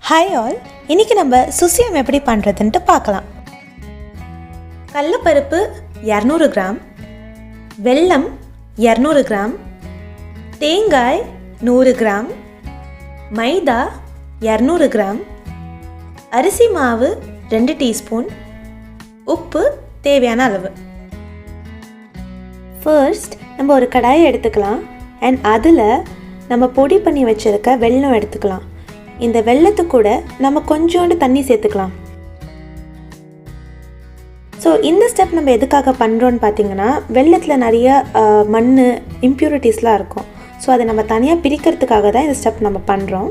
Hi all, இன்றைக்கி நம்ம சுசியம் எப்படி பண்ணுறதுன்ட்டு பார்க்கலாம். கடலைப்பருப்பு 200 கிராம், வெல்லம் 200 கிராம், தேங்காய் 100 கிராம், மைதா 200 கிராம், அரிசி மாவு 2 டீஸ்பூன், உப்பு தேவையான அளவு. ஃபர்ஸ்ட் நம்ம ஒரு கடாயை எடுத்துக்கலாம் அண்ட் அதில் நம்ம பொடி பண்ணி வச்சுருக்க வெல்லம் எடுத்துக்கலாம். இந்த வெல்லத்து கூட நம்ம கொஞ்சோண்டு தண்ணி சேர்த்துக்கலாம். ஸோ இந்த ஸ்டெப் நம்ம எதுக்காக பண்ணுறோன்னு பார்த்தீங்கன்னா, வெல்லத்தில் நிறைய மண் இம்ப்யூரிட்டிஸ்லாம் இருக்கும். ஸோ அதை நம்ம தனியாக பிரிக்கிறதுக்காக தான் இந்த ஸ்டெப் நம்ம பண்ணுறோம்.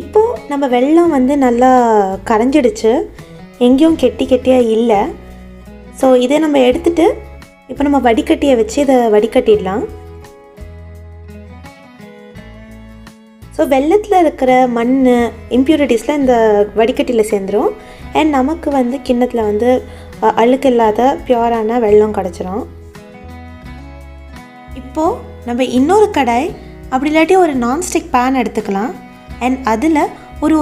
இப்போது நம்ம வெல்லம் நல்லா கரைஞ்சிடுச்சு, எங்கேயும் கெட்டியாக இல்லை. ஸோ இதை நம்ம எடுத்துகிட்டு இப்போ நம்ம வடிகட்டியை வச்சு இதை வடிகட்டிடலாம். ஸோ வெல்லத்தில் இருக்கிற மண் இம்ப்யூரிட்டிஸில் இந்த வடிகட்டியில் சேர்ந்துடும் அண்ட் நமக்கு கிண்ணத்தில் அழுக்கு இல்லாத பியூரான வெல்லம் கிடச்சிரும். இப்போது நம்ம இன்னொரு கடாய் அப்படி இல்லாட்டி ஒரு நான்ஸ்டிக் பேன் எடுத்துக்கலாம் அண்ட் அதில்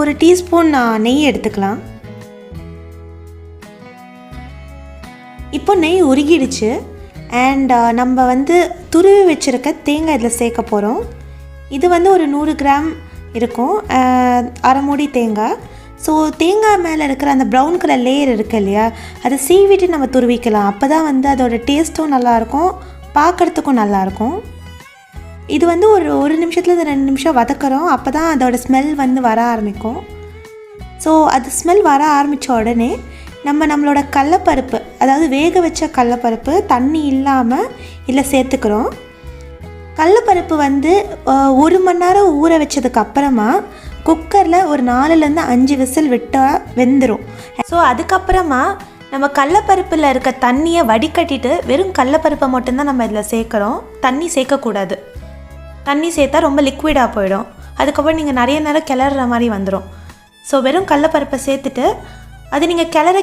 ஒரு டீஸ்பூன் நெய் எடுத்துக்கலாம். இப்போ நெய் உருகிடுச்சு அண்ட் நம்ம துருவி வச்சுருக்க தேங்காய் இதில் சேர்க்க போகிறோம். இது ஒரு 100 கிராம் இருக்கும், அரை மூடி தேங்காய். ஸோ தேங்காய் மேலே இருக்கிற அந்த ப்ரௌன் கலர் லேயர் இருக்குது இல்லையா, அதை சீவிட்டு நம்ம துருவிக்கலாம். அப்போ தான் அதோட டேஸ்ட்டும் நல்லாயிருக்கும், பார்க்குறதுக்கும் நல்லாயிருக்கும். இது ஒரு நிமிஷத்துலேருந்து 2 நிமிஷம் வதக்குறோம். அப்போ தான் அதோட ஸ்மெல் வர ஆரம்பிக்கும். ஸோ அது ஸ்மெல் வர ஆரம்பித்த உடனே நம்மளோட கடலைப்பருப்பு, அதாவது வேக வச்ச கடலைப்பருப்பு தண்ணி இல்லாமல் இதில் சேர்த்துக்கிறோம். கடலைப்பருப்பு 1 மணி நேரம் ஊற வச்சதுக்கு அப்புறமா குக்கரில் ஒரு 4லேருந்து 5 விசில் விட்டால் வெந்துடும். ஸோ அதுக்கப்புறமா நம்ம கடலைப்பருப்பில் இருக்க தண்ணியை வடிகட்டிட்டு வெறும் கடலைப்பருப்பை மட்டும்தான் நம்ம இதில் சேர்க்குறோம். தண்ணி சேர்க்கக்கூடாது. தண்ணி சேர்த்தா ரொம்ப லிக்விடாக போயிடும். அதுக்கப்புறம் நீங்கள் நிறைய நேரம் கிளறுற மாதிரி வந்துடும். ஸோ வெறும் கடலைப்பருப்பை சேர்த்துட்டு அது நீங்கள் கிளற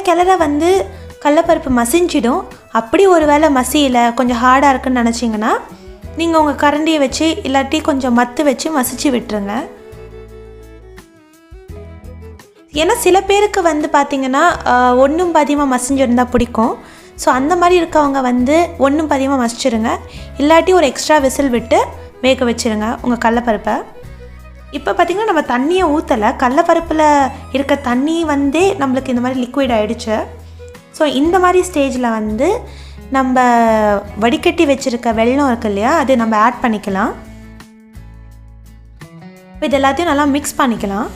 கடலைப்பருப்பு மசிஞ்சிடும். அப்படி ஒரு வேளை மசியில் கொஞ்சம் ஹார்டாக இருக்குன்னு நினச்சிங்கன்னா நீங்கள் உங்கள் கரண்டியை வச்சு இல்லாட்டி கொஞ்சம் மத்து வச்சு மசிச்சு விட்டுருங்க. ஏன்னா சில பேருக்கு பார்த்திங்கன்னா ஒன்றும் பாதியமாக மசிஞ்சிருந்தால் பிடிக்கும். ஸோ அந்த மாதிரி இருக்கவங்க ஒன்றும் பாதியமாக மசிச்சிருங்க, இல்லாட்டி ஒரு எக்ஸ்ட்ரா விசில் விட்டு வேக வச்சுருங்க உங்கள் கடலைப்பருப்பை. இப்போ பார்த்திங்கன்னா நம்ம தண்ணியை ஊற்றலை, கடலைப்பருப்பில் இருக்க தண்ணி நம்மளுக்கு இந்த மாதிரி லிக்விட் ஆகிடுச்சு. ஸோ இந்த மாதிரி ஸ்டேஜில் நம்ம வடிகட்டி வச்சுருக்க வெல்லம் இருக்கு இல்லையா, அது நம்ம ஆட் பண்ணிக்கலாம். இப்போ இது எல்லாத்தையும் நல்லா மிக்ஸ் பண்ணிக்கலாம்.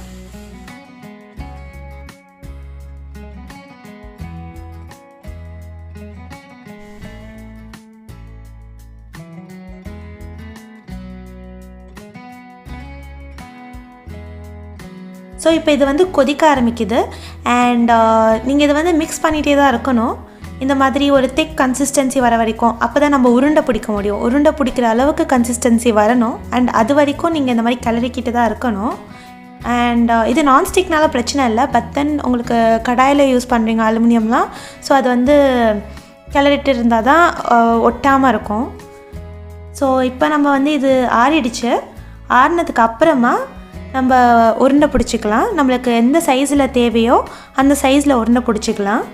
ஸோ இப்போ இது கொதிக்க ஆரம்பிக்குது அண்ட் நீங்கள் இதை மிக்ஸ் பண்ணிகிட்டே தான் இருக்கணும். இந்த மாதிரி ஒரு திக் கன்சிஸ்டன்சி வர வரைக்கும். அப்போ தான் நம்ம உருண்டை பிடிக்க முடியும். உருண்டை பிடிக்கிற அளவுக்கு கன்சிஸ்டன்சி வரணும் அண்ட் அது வரைக்கும் நீங்கள் இந்த மாதிரி கிளறிக்கிட்டு தான் இருக்கணும். அண்ட் இது நான்ஸ்டிக்னால பிரச்சனை இல்லை. பட் தென் உங்களுக்கு கடாயில் யூஸ் பண்ணுறீங்க அலுமினியம்லாம், ஸோ அது கிளறிட்டு இருந்தால் தான் ஒட்டாமல் இருக்கும். ஸோ இப்போ நம்ம இது ஆறிடுச்சு. ஆறினதுக்கு அப்புறமா நம்ம உருண்டை பிடிச்சிக்கலாம். நம்மளுக்கு எந்த சைஸில் தேவையோ அந்த சைஸில் உருண்டை பிடிச்சிக்கலாம்.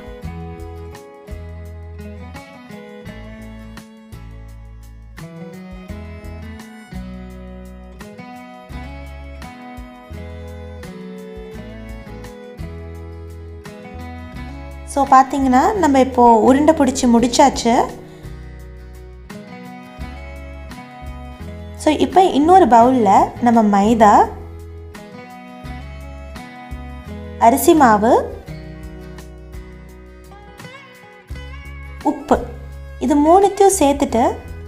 ஸோ பார்த்தீங்கன்னா நம்ம இப்போது உருண்டை பிடிச்சி முடிச்சாச்சு. ஸோ இப்போ இன்னொரு பவுலில் நம்ம மைதா, அரிசி மாவு, உப்பு இது 3த்தையும் சேர்த்துட்டு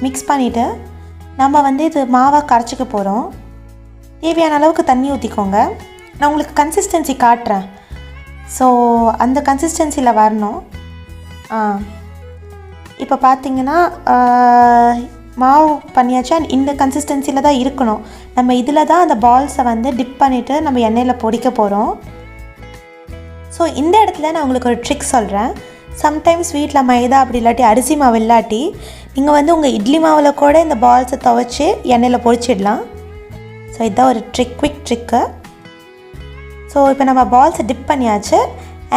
மிக்ஸ் பண்ணிவிட்டு நம்ம இது மாவாக கரைச்சிக்க போகிறோம். தேவையான அளவுக்கு தண்ணி ஊற்றிக்கோங்க. நான் உங்களுக்கு கன்சிஸ்டன்சி காட்டுறேன். ஸோ அந்த கன்சிஸ்டன்சியில் வரணும். இப்போ பார்த்தீங்கன்னா மாவு பண்ணியாச்சு அண்ட் இந்த கன்சிஸ்டன்சியில் தான் இருக்கணும். நம்ம இதில் தான் அந்த பால்ஸை டிப் பண்ணிவிட்டு நம்ம எண்ணெயில் பொடிக்க போகிறோம். ஸோ இந்த இடத்துல நான் உங்களுக்கு ஒரு ட்ரிக் சொல்கிறேன். சம்டைம்ஸ் வீட்டில் மைதா அப்படி இல்லாட்டி அரிசி மாவு இல்லாட்டி நீங்கள் வந்து உங்கள் இட்லி மாவில் கூட இந்த பால்ஸை துவைச்சி எண்ணெயில் பொரிச்சிடலாம். ஸோ இதுதான் ஒரு குவிக் ட்ரிக்கு. ஸோ இப்போ நம்ம பால்ஸை டிப் பண்ணியாச்சு.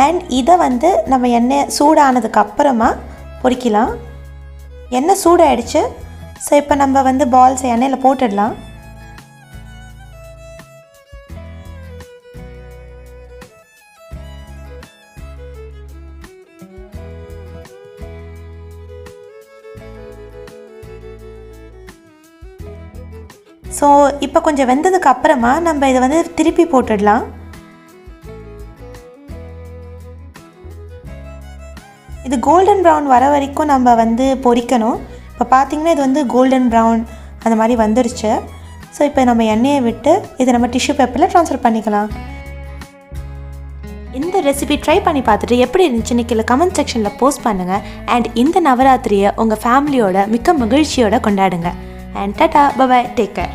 அண்ட் இதை வந்து நம்ம எண்ணெய் சூடானதுக்கு அப்புறமா பொரிக்கலாம். எண்ணெய் சூடாயிடுச்சு. ஸோ இப்போ நம்ம வந்து பால்ஸை எண்ணெயில் போட்டுடலாம். ஸோ இப்போ கொஞ்சம் வெந்ததுக்கு அப்புறமா நம்ம இதை வந்து திருப்பி போட்டுடலாம். இது கோல்டன் ப்ரௌன் வர வரைக்கும் நம்ம வந்து பொரிக்கணும். இப்போ பார்த்திங்கன்னா இது வந்து கோல்டன் ப்ரௌன் அந்த மாதிரி வந்துருச்சு. ஸோ இப்போ நம்ம எண்ணெயை விட்டு இதை நம்ம டிஷ்யூ பேப்பரில் ட்ரான்ஸ்ஃபர் பண்ணிக்கலாம். இந்த ரெசிபி ட்ரை பண்ணி பார்த்துட்டு எப்படி இருந்துச்சுன்னு கீழே கமெண்ட் செக்ஷனில் போஸ்ட் பண்ணுங்கள். அண்ட் இந்த நவராத்திரியை உங்கள் ஃபேமிலியோட மிக்க மகிழ்ச்சியோடு கொண்டாடுங்க. And tata, bye, take care.